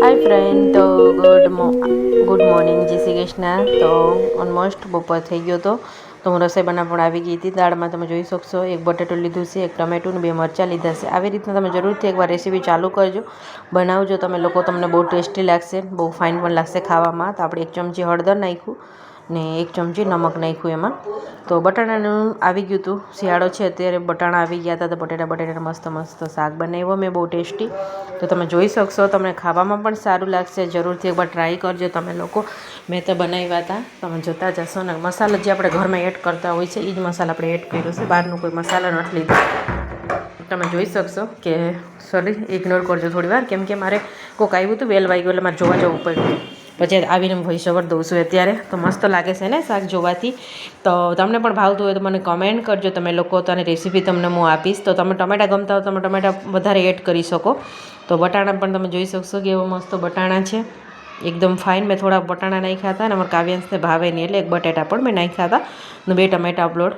Hi friend, तो good morning, जय श्री कृष्ण। तो ऑलमोस्ट बपोर थी गयो तो हूँ रसोई बनाववा पण आवी गई थी। दाळ में तमे जोई शकशो एक बटेटो लीधुं छे, एक टमेटो ने 2 मरचा लीधा छे। आवी रीतना तमे जरूरथी एकवार रेसिपी चालू करजो, बनावजो तमे लोको, तमने बहु टेस्टी लागशे, बहु फाइन पण लागशे खावामां। तो आपणे 1 चमची हळदर नाख्युं ने 1 चमची नमक नाख्युं एमां। तो बटाणानुं आवी गयुं हतुं, शियाळो छे अत्यारे बटाणा आवी गया हता, तो बटेटा मस्त मस्त शाक बनाव्यो मैं, बहु टेस्टी। तो तमे जोई शकशो, तमने खावामां पण सारुं लागशे। जरूरथी एकबार ट्राय करजो तमे लोको। मैं तो बनाव्या हता, तमे जोता जशो ने। मसाला जे आपणे घरमां एड करता होय छे, ई ज मसाला आपणे एड कर्यो छे, बहारनो कोई मसाला नथी लीधो। तमे जोई शकशो के सॉरी इग्नोर करजो थोड़ी वार, केम के मारे कोक आव्युं हतुं, वेल वागी गयो એટલે મારે જોવા જવું પડ્યું। પછી આવીને વોઇસ ઓવર દઉં છું અત્યારે। તો મસ્ત લાગે છે ને શાક જોવાથી। તો તમને પણ ભાવતું હોય તો મને કમેન્ટ કરજો તમે લોકો, તો આની રેસીપી તમને હું આપીશ। તો તમે ટમેટા ગમતા હોય તો તમે ટમેટા વધારે એડ કરી શકો। તો બટાણા પણ તમે જોઈ શકશો કે એવો મસ્ત બટાણા છે, એકદમ ફાઇન। મેં થોડા બટાણા નાખ્યા હતા અને અમારા કાવ્યાંશને ભાવે નહીં એટલે 1 બટેટા પણ મેં નાખ્યા હતા અને 2 ટમેટા અપલોડ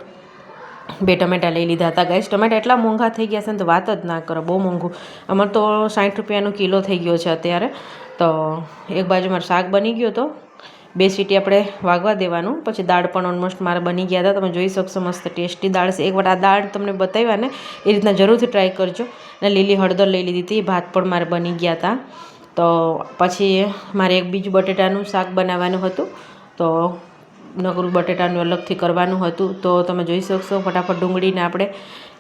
2 ટમેટા લઈ લીધા હતા ગાઈસ। ટમેટા એટલા મોંઘા થઈ ગયા છે ને તો વાત જ ના કરો, બહુ મોંઘું। અમારે તો 60 રૂપિયાનો કિલો થઈ ગયો છે અત્યારે। તો એક બાજુ મારું શાક બની ગયું તો 2 સીટી આપણે વાગવા દેવાનું, પછી દાળ પણ ઓલમોસ્ટ મારે બની ગયા હતા। તમે જોઈ શકશો મસ્ત ટેસ્ટી દાળ છે। એકવાર આ દાળ તમને બતાવ્યા ને એ રીતના જરૂરથી ટ્રાય કરજો। અને લીલી હળદર લઈ લીધી હતી, ભાત પણ મારે બની ગયા હતા। તો પછી મારે એક બીજું બટેટાનું શાક બનાવવાનું હતું, તો નકરું બટેટાનું અલગથી કરવાનું હતું। તો તમે જોઈ શકશો ફટાફટ ડુંગળીને આપણે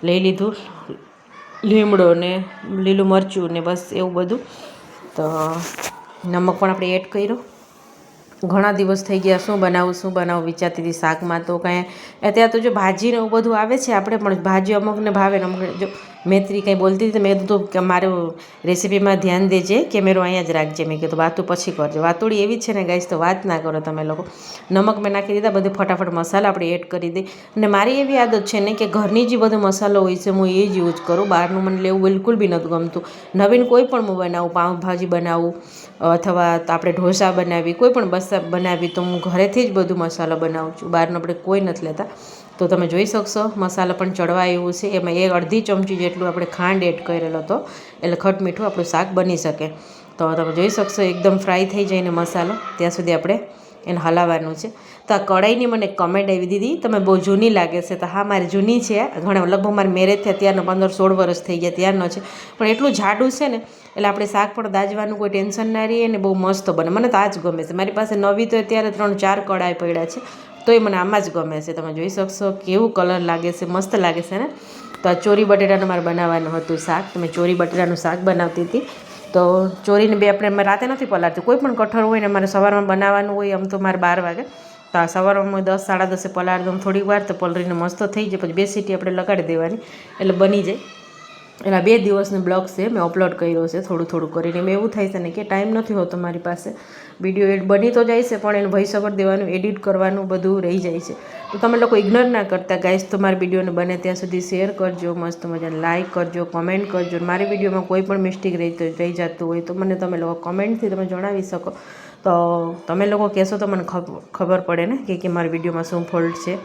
લઈ લીધું, લીમડો ને લીલું મરચું ને બસ એવું બધું। તો નમક પણ આપણે એડ કર્યું। ઘણા દિવસ થઈ ગયા શું બનાવું વિચારતી હતી શાકમાં। તો કાંઈ અત્યારે તો જો ભાજી ને એવું બધું આવે છે, આપણે પણ ભાજી અમુકને ભાવે ને અમુકને જો મેત્રી કંઈ બોલતી હતી, મેં કીધું કે મારું રેસીપીમાં ધ્યાન દેજે, કેમેરો અહીંયા જ રાખજે। મેં કીધું વાતું પછી કરજો, વાતુડી એવી છે ને ગાઈસ, તો વાત ના કરો તમે લોકો। નમક મેં નાખી દીધા, બધું ફટાફટ મસાલા આપણે એડ કરી દઈ। અને મારી એવી આદત છે ને કે ઘરની જે બધો મસાલો હોય છે હું એ જ યુઝ કરું, બહારનું મને લેવું બિલકુલ બી નથી ગમતું। નવીન કોઈ પણ હું બનાવું, પાઉંભાજી બનાવું અથવા તો આપણે ઢોસા બનાવી, કોઈ પણ બસ બનાવી તો હું ઘરેથી જ બધું મસાલો બનાવું છું, બહારનું આપણે કોઈ નથી લેતા। તો તમે જોઈ શકશો મસાલા પણ ચડવા એવું છે। એમાં 1 ચમચી જેટલું આપણે ખાંડ એડ કરેલો હતો, એટલે ખટ મીઠું આપણું શાક બની શકે। તો તમે જોઈ શકશો એકદમ ફ્રાય થઈ જાય ને મસાલો, ત્યાં સુધી આપણે એને હલાવવાનું છે। તો આ કઢાઈની મને કમેન્ટ આવી દીધી, તમે બહુ જૂની લાગે છે। તો હા, મારી જૂની છે, ઘણા લગભગ મારી મેરેજ થયા ત્યારનો 15-16 વર્ષ થઈ ગયા ત્યારનો છે, પણ એટલું જાડું છે ને એટલે આપણે શાક પણ દાજવાનું કોઈ ટેન્શન ના રહીએ ને, બહુ મસ્ત બને। મને તો આ જ ગમે છે। મારી પાસે નવી તો અત્યારે 3-4 કઢાઈ પડ્યા છે, તો એ મને આમાં જ ગમે છે। તમે જોઈ શકશો કેવું કલર લાગે છે, મસ્ત લાગે છે ને। તો આ ચોરી બટેટાનું મારે બનાવવાનું હતું શાક, તો મેં ચોરી બટેટાનું શાક બનાવતી હતી। તો ચોરીને બે આપણે રાતે નથી પલાળતી, કોઈ પણ કઠોળ હોય ને મારે સવારમાં બનાવવાનું હોય, આમ તો મારે 12 વાગે, તો આ સવારમાં 10-10:30 પલાળી દઉં થોડીક વાર, તો પલળીને મસ્ત થઈ જાય, પછી 2 સીટી આપણે લગાડી દેવાની એટલે બની જાય। એટલે 2 દિવસનું બ્લોગ છે, મેં અપલોડ કર્યો છે થોડું થોડું કરીને। એમાં એવું થાય છે ને કે ટાઈમ નથી હોતો મારી પાસે, વિડીયો એડ બની તો જાય છે પણ એનું વોઇસ ઓવર દેવાનું, એડિટ કરવાનું બધું રહી જાય છે। તો તમે લોકો ઇગ્નોર ના કરતા ગાઈસ, તો મારી વિડીયોને બને ત્યાં સુધી શેર કરજો, મસ્ત મજાને લાઇક કરજો, કમેન્ટ કરજો। મારી વિડીયોમાં કોઈ પણ મિસ્ટેક રહી જતું હોય તો મને તમે લોકો કમેન્ટથી તમે જણાવી શકો। તો તમે લોકો કહેશો તો મને ખબર પડે ને કે મારી વિડીયોમાં શું ફોલ્ટ છે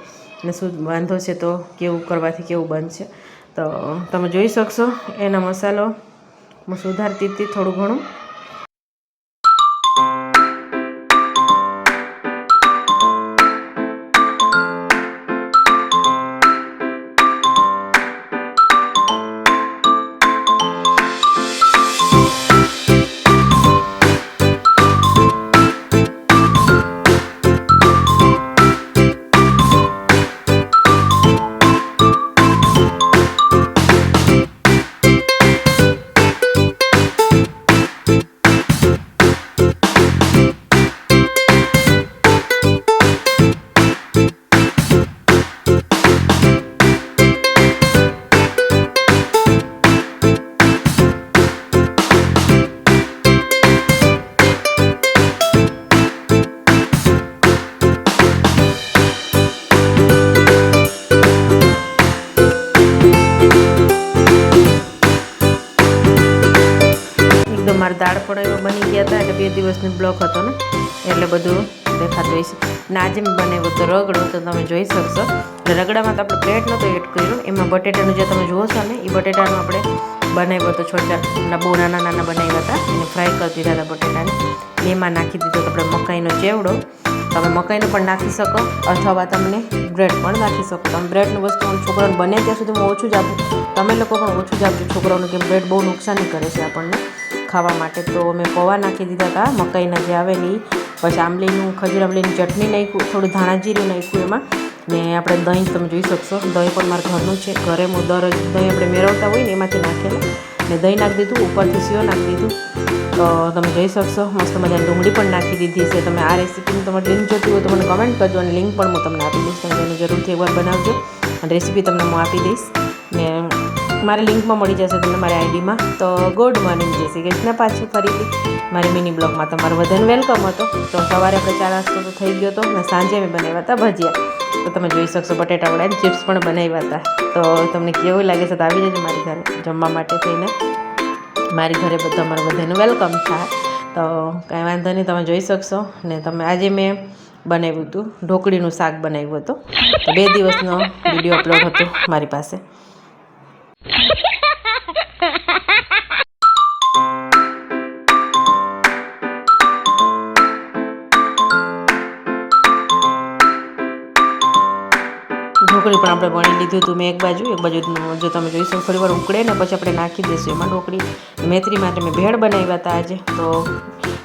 ને શું વાંધો છે, તો કેવું કરવાથી કેવું બનશે। તો તમે જોઈ શકશો એનો મસાલો હું સુધારતી હતી થોડું ઘણું। મારા દાળ પણ એવો બની ગયા હતા, એટલે 2 દિવસનો બ્લોક હતો ને એટલે બધું દેખાતું હોય છે। ને આજે મેં બનાવ્યો તો રગડો, તો તમે જોઈ શકશો। એટલે રગડામાં તો આપણે બ્રેડ નહોતો એડ કર્યો, એમાં બટેટાનું જે તમે જુઓ છો ને એ બટેટાનું આપણે બનાવ્યો હતો છોટા બહુ નાના નાના બનાવ્યા હતા એને ફ્રાય કરી દીધા હતા બટેટાને. એમાં નાખી દીધો તો આપણે મકાઈનો ચેવડો. તમે મકાઈનો પણ નાખી શકો અથવા તમને બ્રેડ પણ નાખી શકો. તમે બ્રેડનું વસ્તુ છોકરાઓને બને ત્યાં સુધી હું ઓછું જ આપું. તમે લોકો પણ ઓછું જ આપજો છોકરાઓને, કેમ બ્રેડ બહુ નુકસાની કરે છે આપણને ખાવા માટે. તો મેં પૌવા નાખી દીધા હતા મકાઈના જે આવે ને. પછી આંબલીનું ખજૂર આંબલીની ચટણી નાખ્યું, થોડું ધાણા જીરું નાખ્યું એમાં. ને આપણે દહીં તમે જોઈ શકશો, દહીં પણ મારા ઘરનું છે. ઘરે હું દહીં આપણે મેળવતા હોય ને એમાંથી નાખેલું ને દહીં નાખી દીધું, ઉપરથી સેવ નાખી દીધું. તો તમે જોઈ શકશો મસ્ત મજાની ડુંગળી પણ નાખી દીધી છે. તમે આ રેસીપીની તમારે લિંક જોતી હોય તો મને કમેન્ટ કરજો અને લિંક પણ હું તમને આપી દઈશ. તમે એને જરૂરથી એકવાર બનાવજો અને રેસીપી તમને હું આપી દઈશ ને મારી લિંકમાં મળી જશે તમને મારી આઈડીમાં. તો ગુડ મોર્નિંગ, જય શ્રી કૃષ્ણ. પાછું ફરીથી મારી મિની બ્લોગમાં તમારું બધાને વેલકમ હતો. તો સવારે આપણે ચા નાસ્તો તો થઈ ગયો હતો અને સાંજે મેં બનાવ્યા હતા ભજીયા. તો તમે જોઈ શકશો બટેટા વડાની ચિપ્સ પણ બનાવ્યા હતા. તો તમને કેવું લાગે છે તો આવી જજો મારી ઘરે જમવા માટે થઈને. મારી ઘરે તમારું બધાનું વેલકમ છે. તો કાંઈ વાંધો નહીં, તમે જોઈ શકશો ને. તમે આજે મેં બનાવ્યું હતું ઢોકળીનું શાક બનાવ્યું હતું. તો 2 દિવસનો વિડીયો અપલોડ હતો મારી પાસે. ઢોકળી પણ આપણે વણી લીધું હતું મેં એક બાજુ જો તમે જોઈ શકો થોડી વાર ઉકળે ને પછી આપણે નાખી દઈશું એમાં ઢોકળી. મેથરી માટે મેં ભેળ બનાવ્યા હતા આજે. તો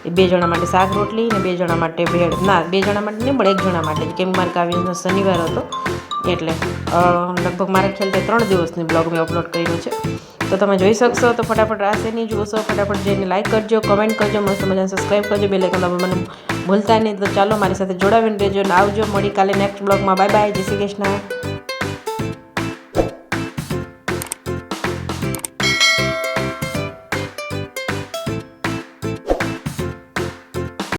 એ 2 જણા માટે શાક રોટલી ને 2 જણા માટે ભેળ. ના 2 જણા માટે નહીં પણ 1 જણા માટે, કેમ મારે કાવ્યનો શનિવાર હતો એટલે લગભગ મારા ખ્યાલથી 3 દિવસની બ્લોગ મેં અપલોડ કર્યું છે. તો તમે જોઈ શકશો. તો ફટાફટ રાસેની જોશો, ફટાફટ જઈને લાઇક કરજો, કમેન્ટ કરજો, મસ્ત મજાને સબસ્ક્રાઈબ કરજો, બેલ આઇકન તમે મને ભૂલતા નહીં. તો ચાલો મારી સાથે જોડાવીને રહેજો અને આવજો. મળી કાલે નેક્સ્ટ બ્લોગમાં. બાય બાય, જય શ્રી કૃષ્ણ.